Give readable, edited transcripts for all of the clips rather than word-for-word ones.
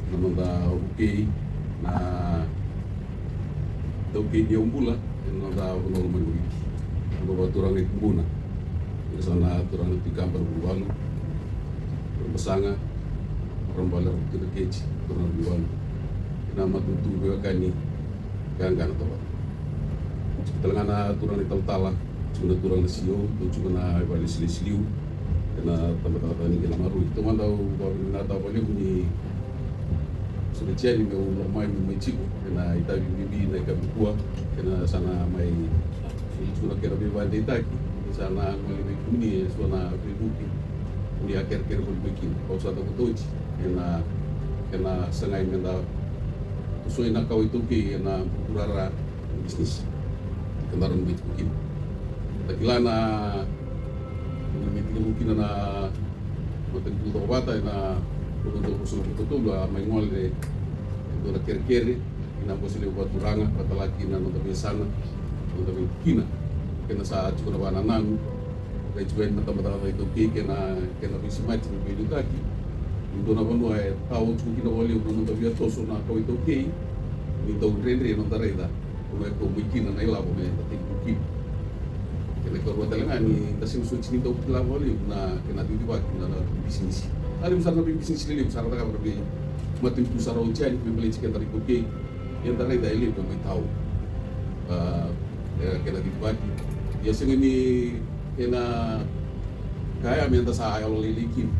namanda uki na uki dia umbula namanda unol manguri bawa turang itu buna sana turang itu kampar buwalu bersanga orang balar itu keci turang buwalu nama tutu bekani ganggan atau telangana turang itu tala cuma turang lesio cuma na balis lesliu kena tempat-tempat ini kena maru itu mana tahu baru na tahu balik ni sudah jadi mau main cipu kena ita bibi naik ke buah kena sana main cuma kena bibi bandita sana mulai ini sana bibuki ini akhir-akhir bikin kau satu kutuji kena sengai menda sesuai nak kau itu kena urara bisnis kendaraan bikin tak kira na mungkin na mungkin itu bata na untuk usul itu lah main ngol deh itu nak kiri ina posisi buat turanga kata lagi na untuk biasana untuk kina kena saat juga na bananang kaya juga na tempat-tempat itu kena bisa macam itu lagi itu na banu ay tahu juga kina wali untuk biar tosu na kau itu itu rendre na tareda kau mungkin na ilah punya tapi mungkin kena korban telengan ni tasing suci ni tahu pula wali na kena tiba na bisnis ada besar na bisnis lili besar tak berbi matin besar ujian membeli chicken dari koki yang tadi dah elit kami tahu kena tiba ya sing ini kena kaya minta saya kalau lilikin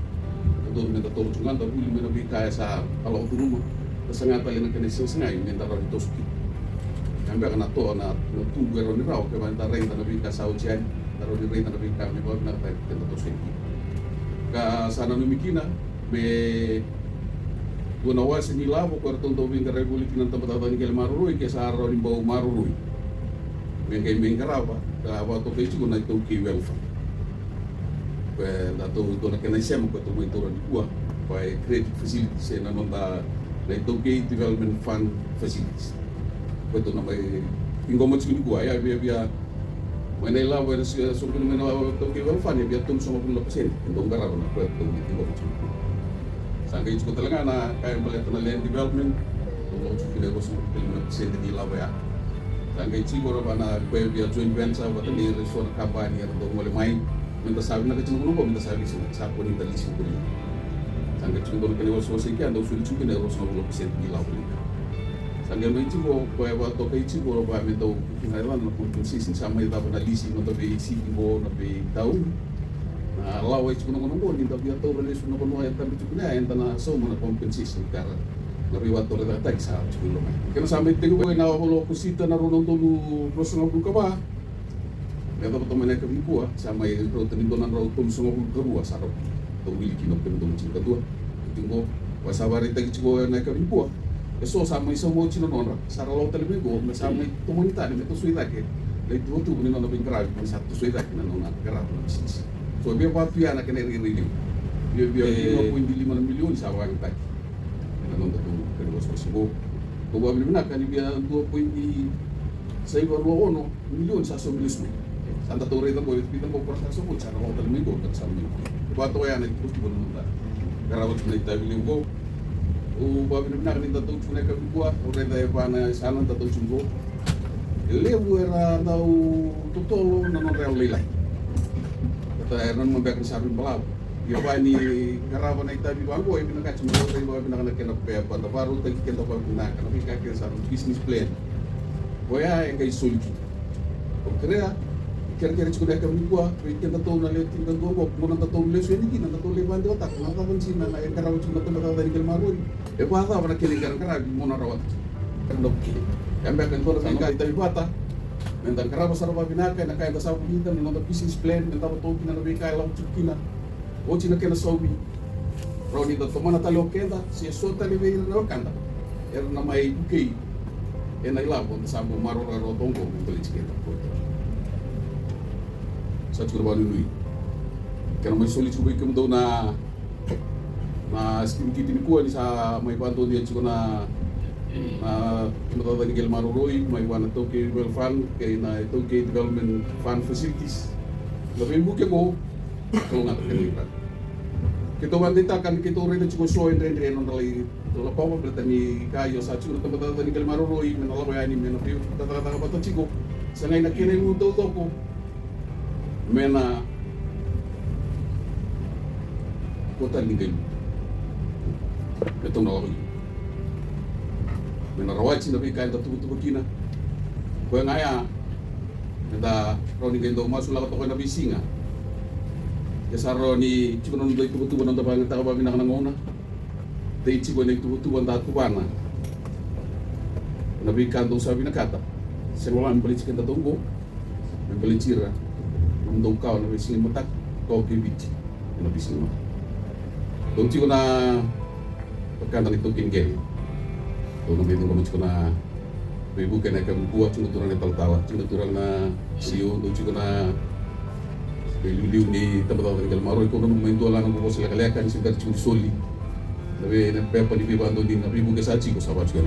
itu minta tolong cuma tapi minta kaya saya kalau tu rumah kesengatan yang kena sengai minta orang itu suki sampai kena to na tunggu ero ni raw ke banta renta na bika sa ujian taro ni renta na bika mi bawag na tayo kenta to seki ka sana numikina me gunawa sa nilabo ko ratong tawing ka republik ng tempat-tempat ni marurui ke sa araw ni bau marurui me kay me karaba ka wato kay chugo na ito ki welfa pe dato ito na kenay siya mo ko to mo ito ron kuha pa credit facilities na nonta na ito ki development fund facilities betul na may ingomot sini gua ya biar Manila wala siya sumpen mena toki welfare biar tum sama pun lepasin entong garap na ko tum ingomot sini sangka itu talaga na kaya melihat na land development untuk sumpen ko sama pun lepasin di lawa ya sangka itu gua bana ko biar joint venture wata ni resort company atau mulai main minta sabi na kecil ko minta sabi sini sapo ni tali sini sangka itu gua kene waso sekian do sul sumpen ko sama pun lepasin di lawa sangga mai cibo ko wa to kai cibo ba me to Thailand na kun sisin sama ita na lisi no to be si bo na be tau na lawa cibo no no ni to to rele no no ay tambi cibo na enta na so mo na compensation kar na riwa to rela tak sa cibo lo mai kana sama ite ko na holo kusita na ron tolu prosong bu ka ba ya to to mena ka bibu sama i ro tani donan ro tum so bu ka ruwa sa ro to wili kino pen to cibo ka dua tingo wasabari tak cibo na ka bibu eso sama iso mo chino nona sara lo tele go me sama comunità me to suida ke le tu ni nona bin grave me sa tu suida ke nona grave no sis so be pa pia na kene ri ri be 1.5 milioni sa wa tak na nona tu ke lo so sibo ko ba bina kan bia 2.6 ono milioni sa so milis me santa torre to ko pita ko por sa so mo sara lo tele go ka sa mi ba to ya na tu ko nona grave ni ta bi go o babi na ni tatou tune ka bua o reda e bana sana tatou chungo le era dau totolo na no real lelai kata ernan mo bek sabi balab ya bani garaba na itabi bango e binaka chimo re ba binaka na kena pe banda baru tagi kenta ba binaka na bika ke sa business plan boya e kai soliki o crea kira-kira cukup dah kami buat, kita tahu nak lihat tinggal gobok, mana tahu lihat suami kita, tahu lihat bandar otak, mana tahu sih nak kerana cuma tempat tadi kelmarun, apa mana kiri kerana mana rawat, kan dokter, yang bahkan kalau mereka itu bata, mentang kerana besar babinaka, nak kaya besar kita, menonton business plan, mentang tahu kita lebih kaya laut cukina, oh cina kena sawi, roni tahu mana tahu kita, si sota lebih rakan tak, nama ibu kei, enak lah, untuk sambil maror tonggo, untuk licik kita. Sa chukura bani nui kana mai soli chubai kem do na skim kiti ni kuani sa mai bantu dia chukuna Kimata Nigel Maruroi, may wana Toke Well Fund, kay na Toke Development Fund Facilities. Labing buke ko, ito nga ito kanina. Kita wanita kan kita rin at suso and then nalay la papa berita ni kayo sa chulo tempat ni kalmaruroi menalawa yani menapiu kata-kata bata chico sa ngay nakira yung uto ko mena kota lingay itong nalawa mena rawachi na bigay tatutubo kina kaya ngaya nada roni kayo masula ka to na bisinga Kasaro ni chico nung doy tubutuban ng tapang tao ba pinakanguna. Tay chico na tubutuban dahil kubana. Nabikan daw sabi na kata. Sekolah ang balik kita tunggu. Ang balik cira. Nung kau na bising matak kau kibit. Na bising mo. Doon chico na pagkanta nito kinggel. Doon dito ko chico na bukan na kami buat tunuturan ng tawa. Tunuturan na siyo. Doon chico na liu ni tempat-tempat tinggal maru ko nung main dola nang ko sila kalakan si gar soli. Tapi na pepa di bibando din na bibu ke sachi ko sabat juga.